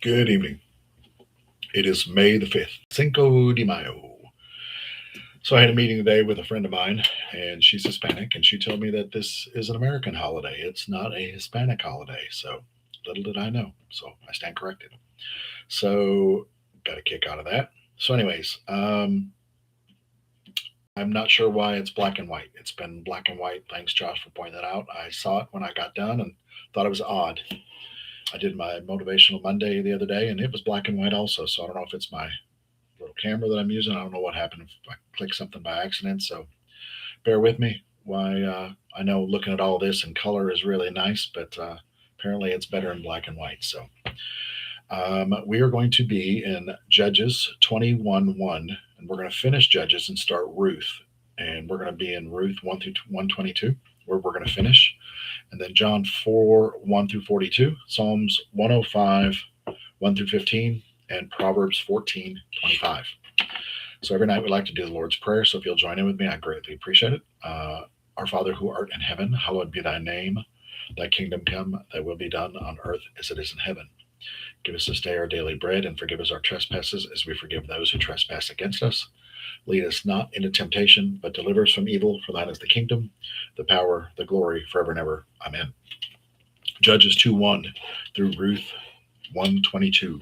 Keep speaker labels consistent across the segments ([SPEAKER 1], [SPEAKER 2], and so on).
[SPEAKER 1] Good evening. It is May the 5th, Cinco de Mayo. So I had a meeting today with a friend of mine, and she's Hispanic, and she told me that this is an American holiday. It's not a Hispanic holiday. So little did I know. So I stand corrected. So got a kick out of that. So, anyways, I'm not sure why it's black and white. It's been black and white. Thanks, Josh, for pointing that out. I saw it when I got done and thought it was odd. I did my motivational Monday the other day, and it was black and white also. So I don't know if it's my little camera that I'm using. I don't know what happened if I clicked something by accident. So bear with me. Why I know looking at all this in color is really nice, but apparently it's better in black and white. So we are going to be in Judges 21:1, and we're going to finish Judges and start Ruth. And we're going to be in Ruth 1 through 122, where we're going to finish. And then John 4, 1 through 42, Psalms 105, 1 through 15, and Proverbs 14, 25. So every night we like to do the Lord's Prayer. So if you'll join in with me, I greatly appreciate it. Our Father who art in heaven, hallowed be thy name. Thy kingdom come, thy will be done on earth as it is in heaven. Give us this day our daily bread, and forgive us our trespasses as we forgive those who trespass against us. Lead us not into temptation, but deliver us from evil. For thine is the kingdom, the power, the glory, forever and ever. Amen. Judges 2:1 through Ruth 1:22.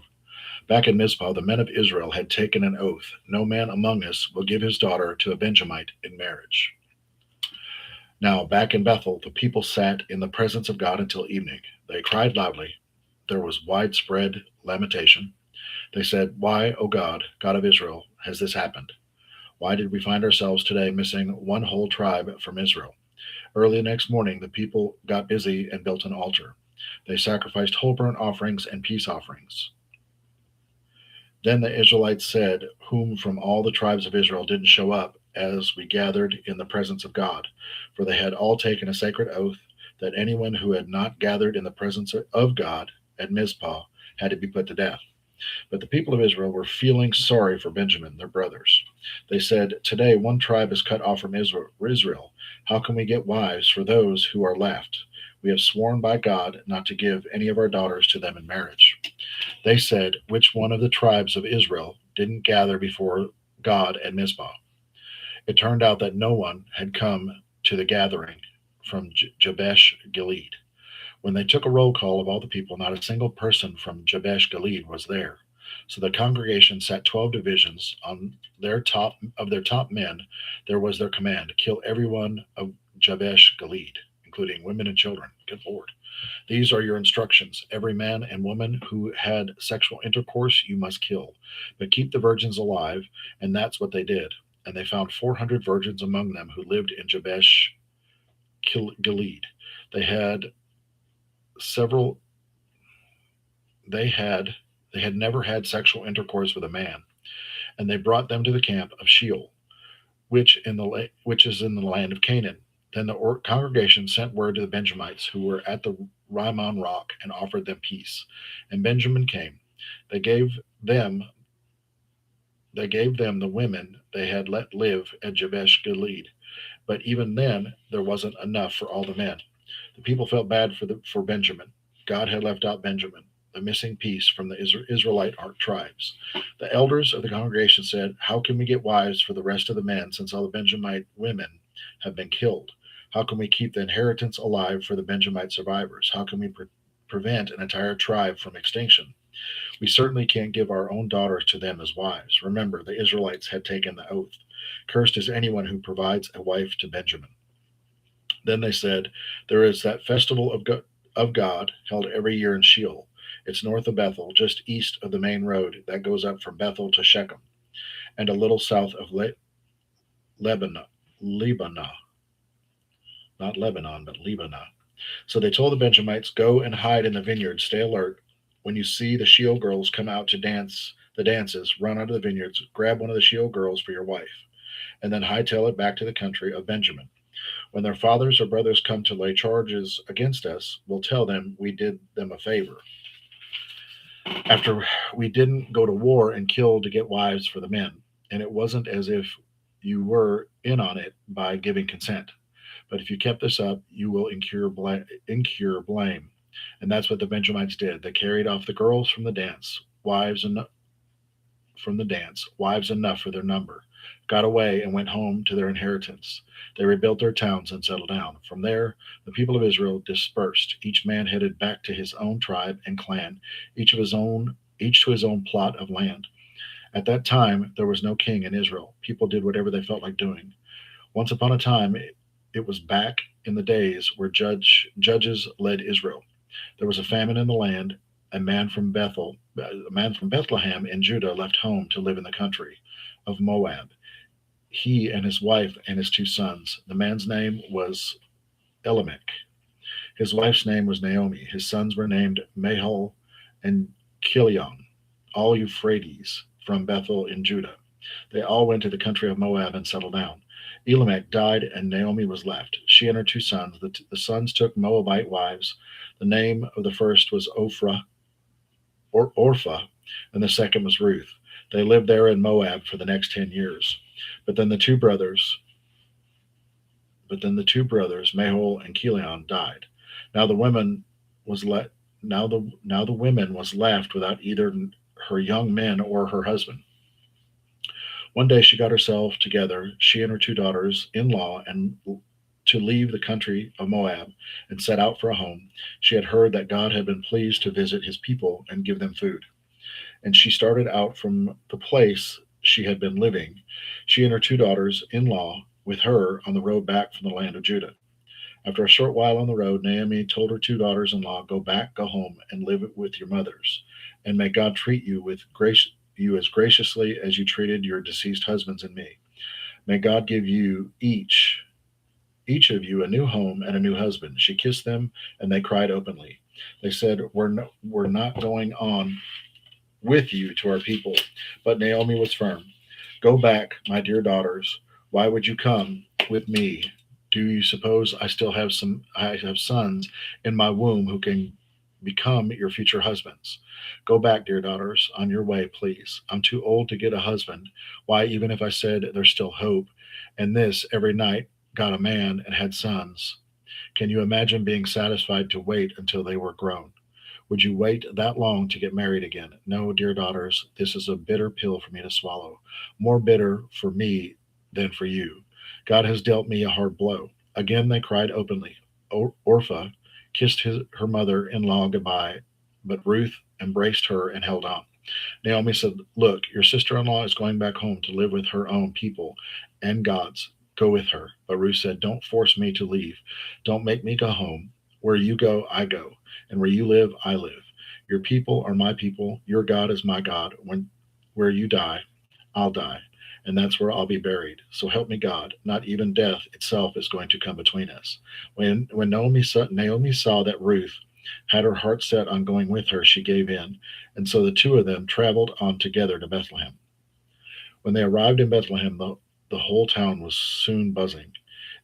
[SPEAKER 1] Back in Mizpah, the men of Israel had taken an oath: no man among us will give his daughter to a Benjamite in marriage. Now, back in Bethel, the people sat in the presence of God until evening. They cried loudly. There was widespread lamentation. They said, "Why, O God, God of Israel, has this happened? Why did we find ourselves today missing one whole tribe from Israel?" Early the next morning, the people got busy and built an altar. They sacrificed whole burnt offerings and peace offerings. Then the Israelites said, "Whom from all the tribes of Israel didn't show up as we gathered in the presence of God?" For they had all taken a sacred oath that anyone who had not gathered in the presence of God at Mizpah had to be put to death. But the people of Israel were feeling sorry for Benjamin, their brothers. They said, "Today one tribe is cut off from Israel. How can we get wives for those who are left? We have sworn by God not to give any of our daughters to them in marriage." They said, "Which one of the tribes of Israel didn't gather before God at Mizpah?" It turned out that no one had come to the gathering from Jabesh Gilead. When they took a roll call of all the people, not a single person from Jabesh Gilead was there. So the congregation set 12 divisions on their top men. There was their command: kill everyone of Jabesh Gilead, including women and children. Good Lord. These are your instructions. Every man and woman who had sexual intercourse you must kill, but keep the virgins alive. And that's what they did. And they found 400 virgins among them who lived in Jabesh Gilead. They had several they had they had never had sexual intercourse with a man, and they brought them to the camp of Sheol, which is in the land of Canaan. Then the congregation sent word to the Benjamites who were at the Rimon rock and offered them peace. And Benjamin came. They gave them the women they had let live at Jabesh Gilead. But even then there wasn't enough for all the men. The people felt bad for Benjamin. God had left out Benjamin, the missing piece from the Israelite tribes. The elders of the congregation said, "How can we get wives for the rest of the men since all the Benjamite women have been killed? How can we keep the inheritance alive for the Benjamite survivors? How can we prevent an entire tribe from extinction? We certainly can't give our own daughters to them as wives." Remember, the Israelites had taken the oath. Cursed is anyone who provides a wife to Benjamin. Then they said, "There is that festival of God held every year in Sheol. It's north of Bethel, just east of the main road that goes up from Bethel to Shechem, and a little south of Lebanon, not Lebanon, but Lebanon." So they told the Benjamites, "Go and hide in the vineyards. Stay alert. When you see the Sheol girls come out to dance the dances, run out of the vineyards, grab one of the Sheol girls for your wife, and then hightail it back to the country of Benjamin. When their fathers or brothers come to lay charges against us, we'll tell them we did them a favor. After we didn't go to war and kill to get wives for the men, and it wasn't as if you were in on it by giving consent. But if you kept this up, you will incur blame. And that's what the Benjamites did. They carried off the girls from the dance, wives enough for their number, got away and went home to their inheritance. They rebuilt their towns and settled down. From there, the people of Israel dispersed. Each man headed back to his own tribe and clan, each to his own plot of land. At that time, there was no king in Israel. People did whatever they felt like doing. Once upon a time, it was back in the days where judges led Israel. There was a famine in the land. A man from Bethlehem in Judah left home to live in the country of Moab. He and his wife and his two sons. The man's name was Elimelech. His wife's name was Naomi. His sons were named Mahol and Kilion, all Euphrates from Bethel in Judah. They all went to the country of Moab and settled down. Elimelech died, and Naomi was left. She and her two sons. The sons took Moabite wives. The name of the first was Orpha, and the second was Ruth. They lived there in Moab for the next 10 years. But then the two brothers, Mahol and Kilion, died. Now the women was let now the women was left without either her young men or her husband. One day she got herself together, she and her two daughters in law, and to leave the country of Moab and set out for a home. She had heard that God had been pleased to visit his people and give them food. And she started out from the place she had been living, she and her two daughters in law with her on the road back from the land of Judah. After a short while on the road, Naomi told her two daughters in law, go back, go home, and live with your mothers. And may God treat you with grace you as graciously as you treated your deceased husbands and me. May God give you each of you a new home and a new husband. She kissed them, and they cried openly. They said, we're not going on with you to our people. But Naomi was firm. Go back, my dear daughters. Why would you come with me? Do you suppose I have sons in my womb who can become your future husbands? Go back, dear daughters, on your way, please. I'm too old to get a husband. Why, even if I said there's still hope, and this every night got a man and had sons, can you imagine being satisfied to wait until they were grown? Would you wait that long to get married again? No, dear daughters, this is a bitter pill for me to swallow, more bitter for me than for you. God has dealt me a hard blow. Again they cried openly. Orpha kissed her mother in law goodbye, but Ruth embraced her and held on. Naomi said, look, your sister in law is going back home to live with her own people and God's. Go with her. But Ruth said, don't force me to leave. Don't make me go home. Where you go, I go. And where you live, I live. Your people are my people. Your God is my God. Where you die, I'll die. And that's where I'll be buried. So help me God. Not even death itself is going to come between us. When Naomi saw that Ruth had her heart set on going with her, she gave in. And so the two of them traveled on together to Bethlehem. When they arrived in Bethlehem, the whole town was soon buzzing.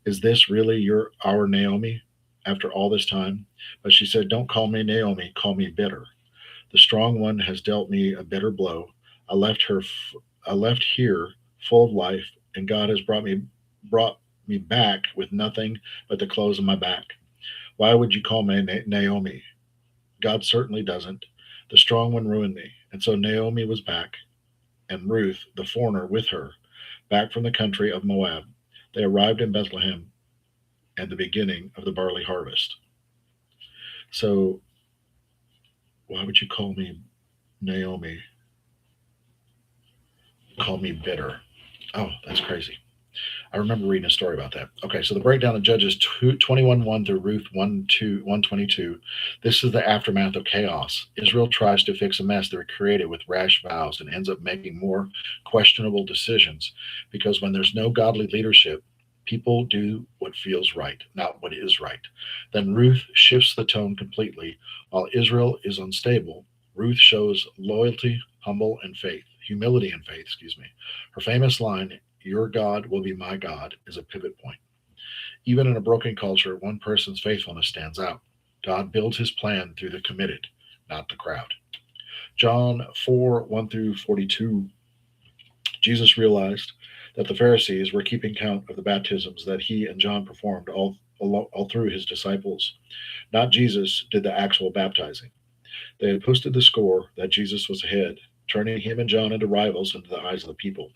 [SPEAKER 1] Is this really our Naomi after all this time? But she said, don't call me Naomi, call me bitter. The strong one has dealt me a bitter blow. I left her I left here full of life, and God has brought me back with nothing but the clothes on my back. Why would you call me Naomi? God certainly doesn't. The strong one ruined me. And so Naomi was back, and Ruth, the foreigner, with her, back from the country of Moab. They arrived in Bethlehem at the beginning of the barley harvest. So, why would you call me Naomi? Call me bitter. Oh, that's crazy. I remember reading a story about that. Okay, so the breakdown of Judges 21:1 through Ruth 1:22. This is the aftermath of chaos. Israel tries to fix a mess they created with rash vows and ends up making more questionable decisions because when there's no godly leadership, people do what feels right, not what is right. Then Ruth shifts the tone completely. While Israel is unstable, Ruth shows loyalty, humility and faith, excuse me. Her famous line, your God will be my God, is a pivot point. Even in a broken culture, one person's faithfulness stands out. God builds his plan through the committed, not the crowd. John 4:1 through 42. Jesus realized that the Pharisees were keeping count of the baptisms that he and John performed, all through his disciples. Not Jesus did the actual baptizing. They had posted the score that Jesus was ahead, turning him and John into rivals into the eyes of the people.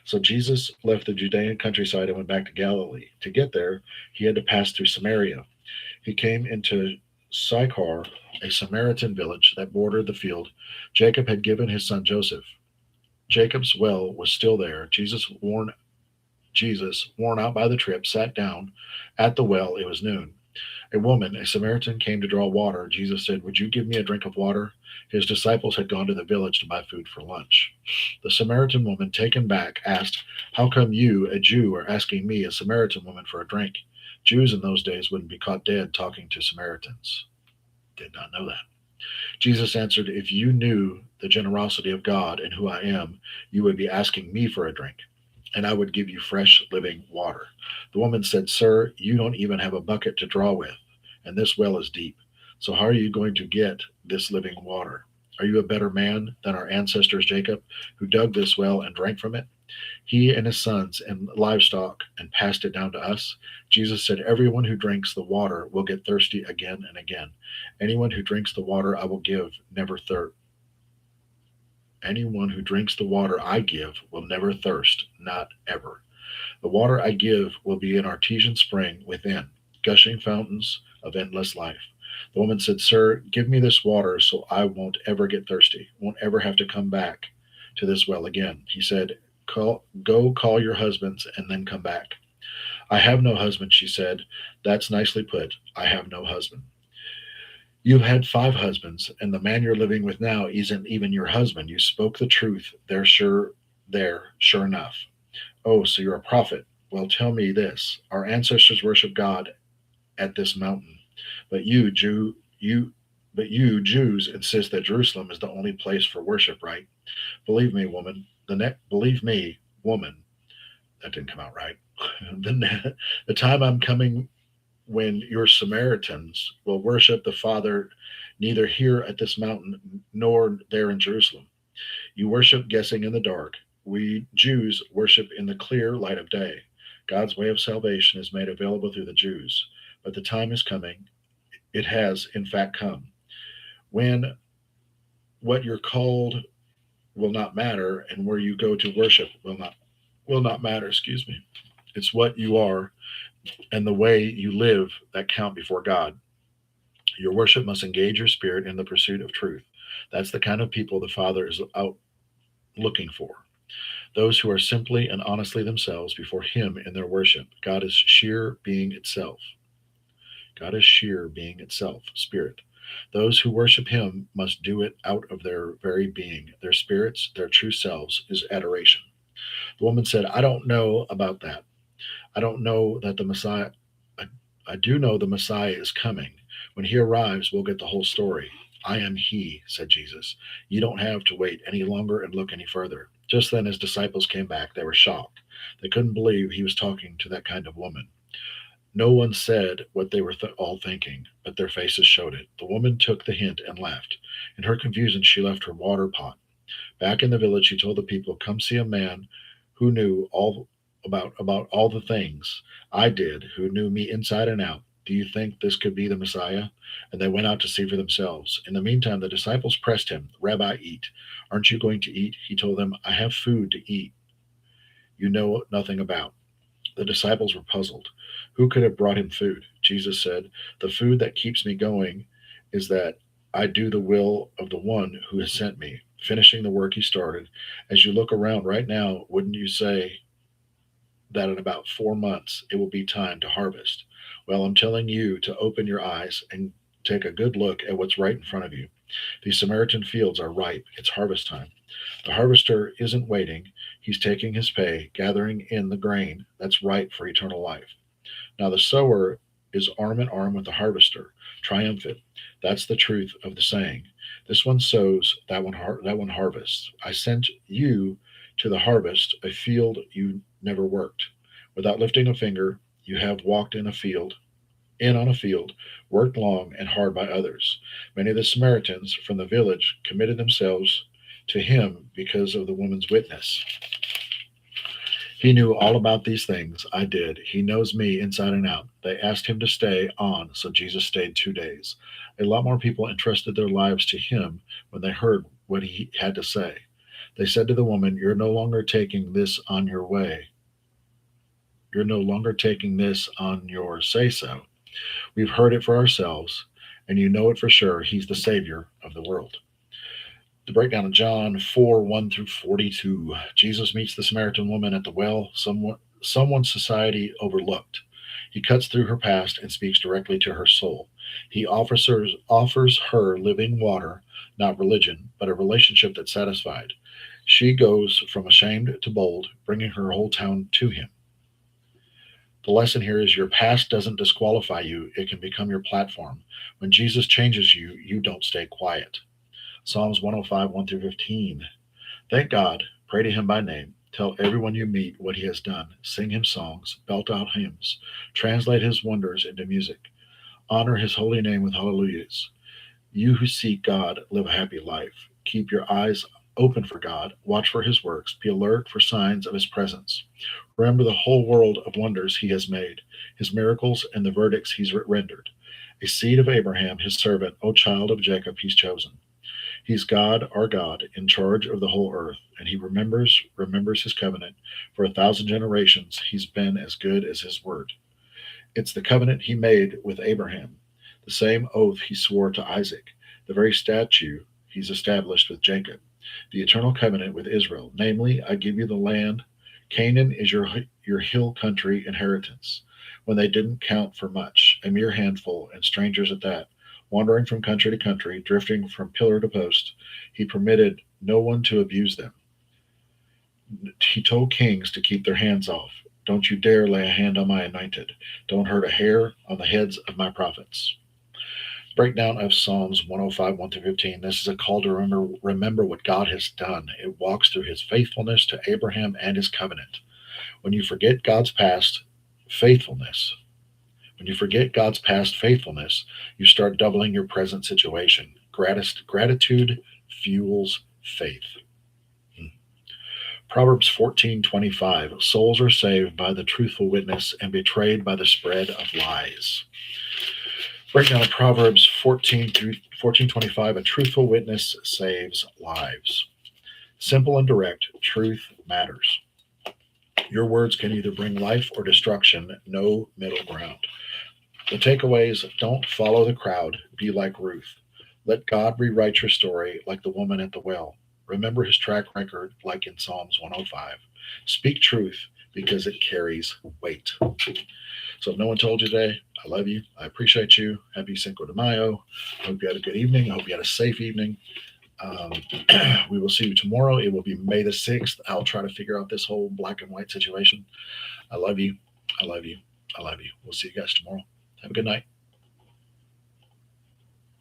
[SPEAKER 1] So Jesus left the Judean countryside and went back to Galilee. To get there, he had to pass through Samaria. He came into Sychar, a Samaritan village that bordered the field Jacob had given his son Joseph. Jacob's well was still there. Jesus, worn out by the trip, sat down at the well. It was noon. A woman, a Samaritan, came to draw water. Jesus said, "Would you give me a drink of water?" His disciples had gone to the village to buy food for lunch. The Samaritan woman, taken back, asked, "How come you, a Jew, are asking me, a Samaritan woman, for a drink?" Jews in those days wouldn't be caught dead talking to Samaritans. Did not know that. Jesus answered, "If you knew the generosity of God and who I am, you would be asking me for a drink, and I would give you fresh living water." The woman said, "Sir, you don't even have a bucket to draw with, and this well is deep. So how are you going to get this living water? Are you a better man than our ancestors Jacob, who dug this well and drank from it? He and his sons and livestock, and passed it down to us." Jesus said, "Everyone who drinks the water will get thirsty again and again. Anyone who drinks the water I will give never thirst. Anyone who drinks the water I give will never thirst, not ever. The water I give will be an artesian spring within, gushing fountains of endless life." The woman said, "Sir, give me this water so I won't ever get thirsty, won't ever have to come back to this well again." He said, Go call your husbands and then come back." "I have no husband," she said. "That's nicely put. I have no husband." "You've had 5 husbands, and the man you're living with now isn't even your husband. You spoke the truth sure enough." "Oh, so you're a prophet. Well, tell me this. Our ancestors worshiped God at this mountain, but you Jews insist that Jerusalem is the only place for worship, right? Believe me, woman. Believe me, woman. That didn't come out right. The time I'm coming when your Samaritans will worship the Father neither here at this mountain nor there in Jerusalem. You worship guessing in the dark. We Jews worship in the clear light of day. God's way of salvation is made available through the Jews. But the time is coming. It has, in fact, come. When what you're called will not matter, and where you go to worship will not matter. Excuse me. It's what you are and the way you live that count before God. Your worship must engage your spirit in the pursuit of truth. That's the kind of people the Father is out looking for. Those who are simply and honestly themselves before Him in their worship. God is sheer being itself. God is sheer being itself, spirit. Those who worship Him must do it out of their very being. Their spirits, their true selves, is adoration. The woman said, "I don't know about that. I don't know that the Messiah, I, I do know the Messiah is coming. When He arrives, we'll get the whole story." "I am He," said Jesus. "You don't have to wait any longer and look any further." Just then his disciples came back. They were shocked. They couldn't believe He was talking to that kind of woman. No one said what they were all thinking, but their faces showed it. The woman took the hint and left. In her confusion, she left her water pot. Back in the village, she told the people, "Come see a man who knew all about all the things I did, who knew me inside and out. Do you think this could be the Messiah?" And they went out to see for themselves. In the meantime, the disciples pressed him. "Rabbi, eat." "Aren't you going to eat?" He told them, "I have food to eat you know nothing about." The disciples were puzzled. Who could have brought him food? Jesus said, "The food that keeps me going is that I do the will of the one who has sent me, finishing the work He started. As you look around right now, wouldn't you say that in about 4 months it will be time to harvest? Well, I'm telling you to open your eyes and take a good look at what's right in front of you. These Samaritan fields are ripe. It's harvest time. The harvester isn't waiting. He's taking his pay, gathering in the grain that's ripe for eternal life. Now the sower is arm in arm with the harvester, triumphant. That's the truth of the saying. This one sows, that one harvests. I sent you to the harvest, a field you never worked. Without lifting a finger, you have walked in on a field, worked long and hard by others. Many of the Samaritans from the village committed themselves to Him because of the woman's witness. He knew all about these things. I did. He knows me inside and out. They asked him to stay on, so Jesus stayed 2 days. A lot more people entrusted their lives to him when they heard what he had to say. They said to the woman, "You're no longer taking this on your way. You're no longer taking this on your say so. We've heard it for ourselves, and you know it for sure. He's the Savior of the world." The breakdown of John 4 1 through 42. Jesus meets the Samaritan woman at the well, someone society overlooked. He cuts through her past and speaks directly to her soul. He offers her living water, not religion, but a relationship that's satisfied. She goes from ashamed to bold, bringing her whole town to him. The lesson here is your past doesn't disqualify you, it can become your platform. When Jesus changes you, you don't stay quiet. Psalms 105, 1 through 15. Thank God, pray to him by name, tell everyone you meet what he has done, sing him songs, belt out hymns, translate his wonders into music, honor his holy name with hallelujahs. You who seek God, live a happy life. Keep your eyes open for God, watch for his works, be alert for signs of his presence. Remember the whole world of wonders he has made, his miracles and the verdicts he's rendered. A seed of Abraham, his servant, O child of Jacob, he's chosen. He's God, our God, in charge of the whole earth, and he remembers his covenant. For 1,000 generations, he's been as good as his word. It's the covenant he made with Abraham, the same oath he swore to Isaac, the very statute he's established with Jacob, the eternal covenant with Israel. Namely, I give you the land. Canaan is your hill country inheritance. When they didn't count for much, a mere handful, and strangers at that, wandering from country to country, drifting from pillar to post, he permitted no one to abuse them. He told kings to keep their hands off. Don't you dare lay a hand on my anointed. Don't hurt a hair on the heads of my prophets. Breakdown of Psalms 105, 1 through 15. This is a call to remember what God has done. It walks through his faithfulness to Abraham and his covenant. When you forget God's past faithfulness, when you forget God's past faithfulness, you start doubling your present situation. Gratitude fuels faith. Proverbs 14:25. Souls are saved by the truthful witness and betrayed by the spread of lies. Breakdown of Proverbs 14:25. A truthful witness saves lives. Simple and direct, truth matters. Your words can either bring life or destruction, no middle ground. The takeaways: don't follow the crowd, be like Ruth. Let God rewrite your story like the woman at the well. Remember his track record like in Psalms 105. Speak truth because it carries weight. So if no one told you today, I love you. I appreciate you. Happy Cinco de Mayo. I hope you had a good evening. I hope you had a safe evening. Um, we will see you tomorrow. It will be May the 6th. I'll try to figure out this whole black and white situation. I love you. I love you. I love you. We'll see you guys tomorrow. Have a good night.